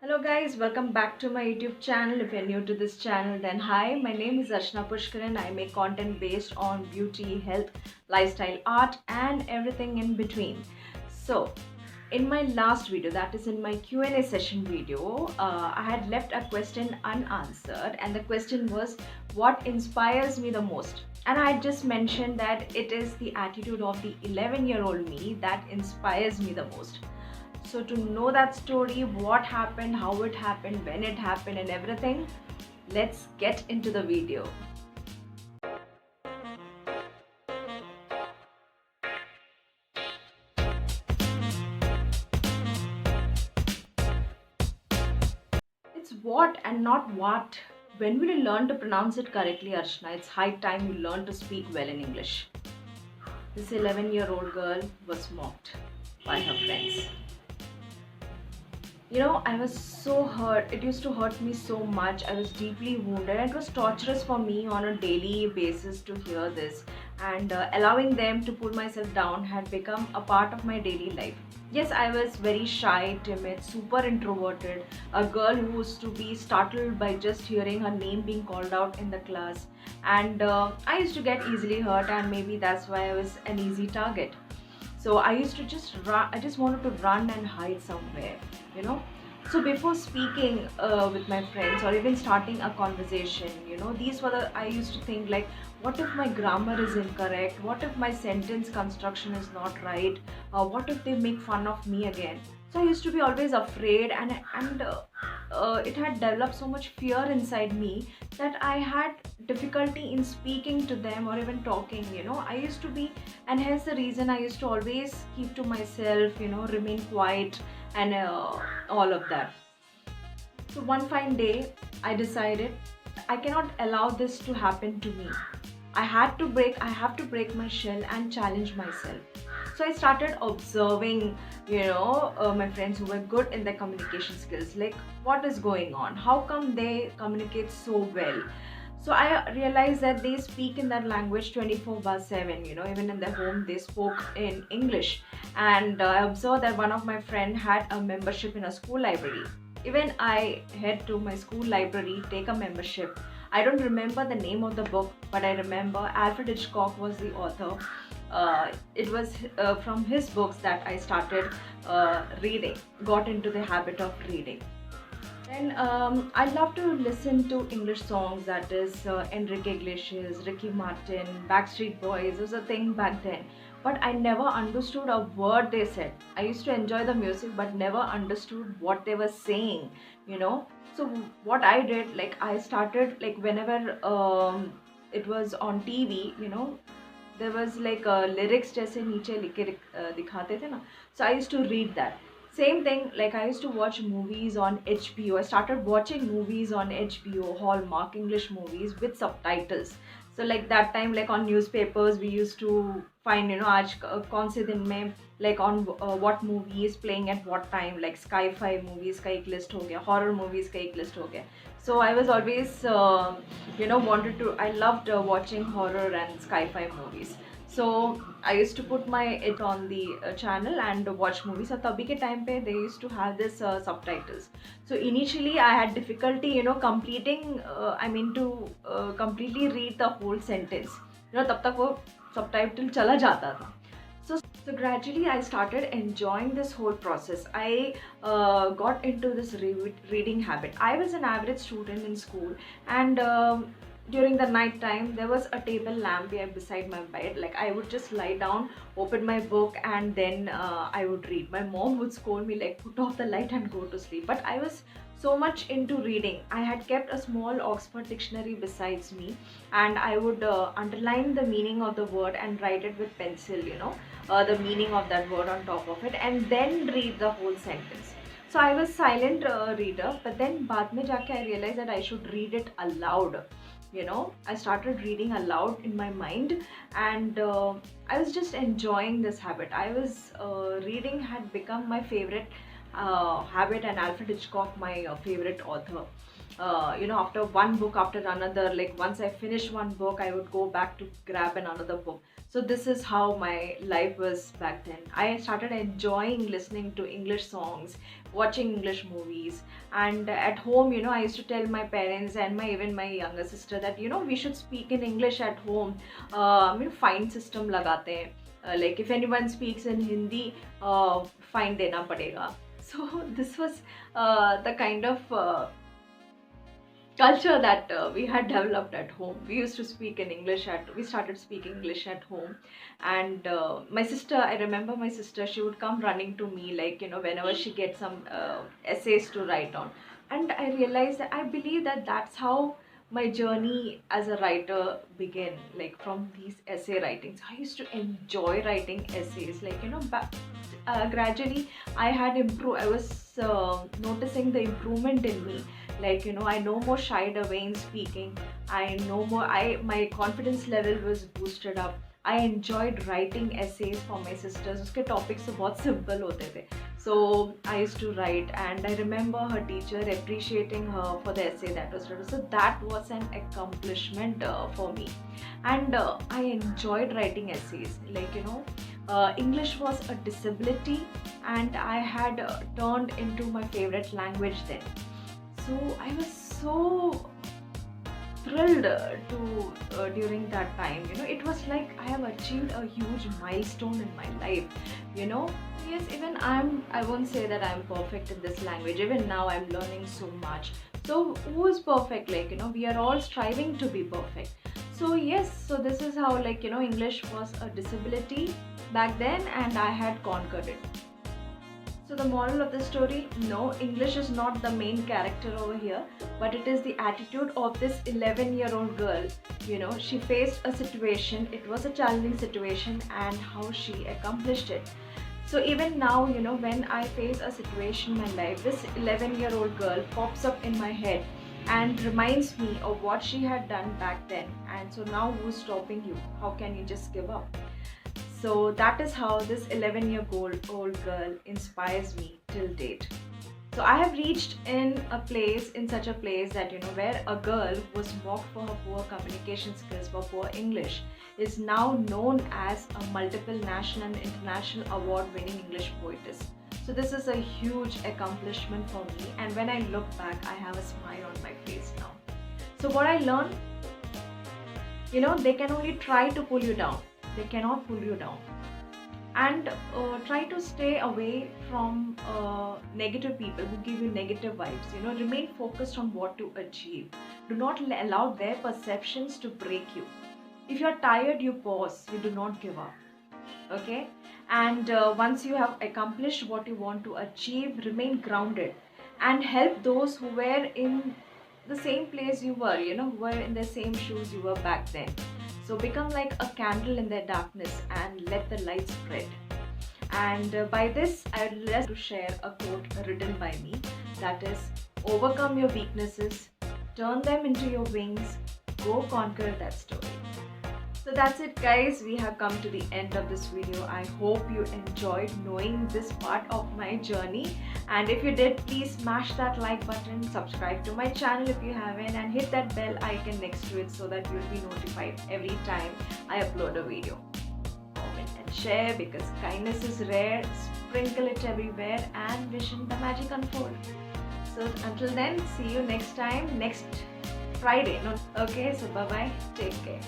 Hello guys, welcome back to my YouTube channel. If you're new to this channel, then hi, my name is Archana Pushkaran. I make content based on beauty, health, lifestyle, art and everything in between. So, in my last video, that is in my Q&A session video, I had left a question unanswered, and the question was, what inspires me the most? And I just mentioned that it is the attitude of the 11-year-old me that inspires me the most. So to know that story, what happened, how it happened, when it happened and everything, let's get into the video. It's what and not what. When will you learn to pronounce it correctly, Archana? It's high time you learn to speak well in English. This 11-year-old girl was mocked by her friends. I was so hurt. It used to hurt me so much. I was deeply wounded. It was torturous for me on a daily basis to hear this. And allowing them to pull myself down had become a part of my daily life. Yes, I was very shy, timid, super introverted. A girl who used to be startled by just hearing her name being called out in the class. And I used to get easily hurt, and maybe that's why I was an easy target. So I used to just run. I just wanted to run and hide somewhere, you know. So before speaking with my friends or even starting a conversation, these were the, I used to think like, what if my grammar is incorrect? What if my sentence construction is not right? What if they make fun of me again? So I used to be always afraid, and it had developed so much fear inside me that I had difficulty in speaking to them or even talking. I used to be, and hence the reason I used to always keep to myself, remain quiet and all of that. So one fine day, I decided I cannot allow this to happen to me. I have to break my shell and challenge myself. So I started observing, my friends who were good in their communication skills, like what is going on? How come they communicate so well? So I realized that they speak in that language 24/7. Even in their home they spoke in English. And I observed that one of my friend had a membership in a school library. Even I head to my school library, take a membership. I don't remember the name of the book, but I remember Alfred Hitchcock was the author. It was from his books that I started reading, got into the habit of reading. Then I love to listen to English songs, that is Enrique Iglesias, Ricky Martin, Backstreet Boys. It was a thing back then. But I never understood a word they said. I used to enjoy the music but never understood what they were saying, you know. So what I did, like I started, like whenever it was on TV, there was like lyrics जैसे नीचे लिख के दिखाते थे ना. So I used to read that. Same thing, like I used to watch movies on HBO. I started watching movies on HBO, Hallmark English movies with subtitles. So like that time, like on newspapers, we used to find, आज कौन से दिन में, like on what movie is playing at what time, like sci-fi movies का एक list हो गया, horror movies का एक list हो गया. So I was always, I loved watching horror and sci-fi movies. So I used to put my it on the channel and watch movies. So तभी के time पे they used to have this subtitles. So initially I had difficulty, completing. To completely read the whole sentence. तब तक वो subtitle चला जाता था. So gradually I started enjoying this whole process. I got into this reading habit. I was an average student in school, and during the night time there was a table lamp here beside my bed. Like I would just lie down, open my book, and then I would read. My mom would scold me like, put off the light and go to sleep. But I was so much into reading. I had kept a small Oxford dictionary besides me, and I would underline the meaning of the word and write it with pencil, the meaning of that word on top of it, and then read the whole sentence. So I was silent reader, but then बाद में जाके I realized that I should read it aloud. I started reading aloud in my mind, and I was just enjoying this habit. I was reading had become my favorite habit, and Alfred Hitchcock, my favorite author. After one book after another, like once I finish one book, I would go back to grab another book. So this is how my life was back then. I started enjoying listening to English songs, watching English movies, and at home, I used to tell my parents and my even my younger sister that we should speak in English at home. Fine system lagate hain. Like if anyone speaks in Hindi, fine dena padega. So this was the kind of culture that we had developed at home. We used to speak in English we started speaking English at home. And my sister, I remember my sister, she would come running to me, like, whenever she gets some essays to write on. And I realized that I believe that that's how my journey as a writer began, like from these essay writings. I used to enjoy writing essays, like, gradually I had improved. I was noticing the improvement in me, like, I no more shied away in speaking. I no more I My confidence level was boosted up. I enjoyed writing essays for my sisters. उसके topics तो बहुत simple होते थे. So I used to write, and I remember her teacher appreciating her for the essay that was written. So that was an accomplishment for me, and I enjoyed writing essays. Like, English was a disability, and I had turned into my favorite language then. So I was so thrilled during that time. It was like I have achieved a huge milestone in my life. Yes, even I won't say that I'm perfect in this language. Even now I'm learning so much. So who is perfect? Like, we are all striving to be perfect. So yes, so this is how, like, English was a disability back then, and I had conquered it. So the moral of the story, no, English is not the main character over here, but it is the attitude of this 11-year-old girl. She faced a situation, it was a challenging situation, and how she accomplished it. So even now, when I face a situation in my life, this 11-year-old girl pops up in my head and reminds me of what she had done back then. And so now who's stopping you? How can you just give up? So that is how this 11-year-old girl inspires me till date. So I have reached in such a place that, where a girl who was mocked for her poor communication skills, for poor English, is now known as a multiple national and international award-winning English poetess. So this is a huge accomplishment for me, and when I look back, I have a smile on my face now. So what I learned, they can only try to pull you down. They cannot pull you down. And try to stay away from negative people who give you negative vibes. Remain focused on what to achieve. Do not allow their perceptions to break you. If you're tired, you pause. You do not give up. Okay? And once you have accomplished what you want to achieve, remain grounded and help those who were in the same place you were, who were in the same shoes you were back then. So become like a candle in their darkness and let the light spread. And by this, I would like to share a quote written by me, that is, overcome your weaknesses, turn them into your wings, go conquer that story. So that's it, guys. We have come to the end of this video. I hope you enjoyed knowing this part of my journey. And if you did, please smash that like button, subscribe to my channel if you haven't, and hit that bell icon next to it so that you'll be notified every time I upload a video. Comment and share, because kindness is rare. Sprinkle it everywhere and vision the magic unfold. So until then, see you next time, next Friday. Okay, so bye-bye. Take care.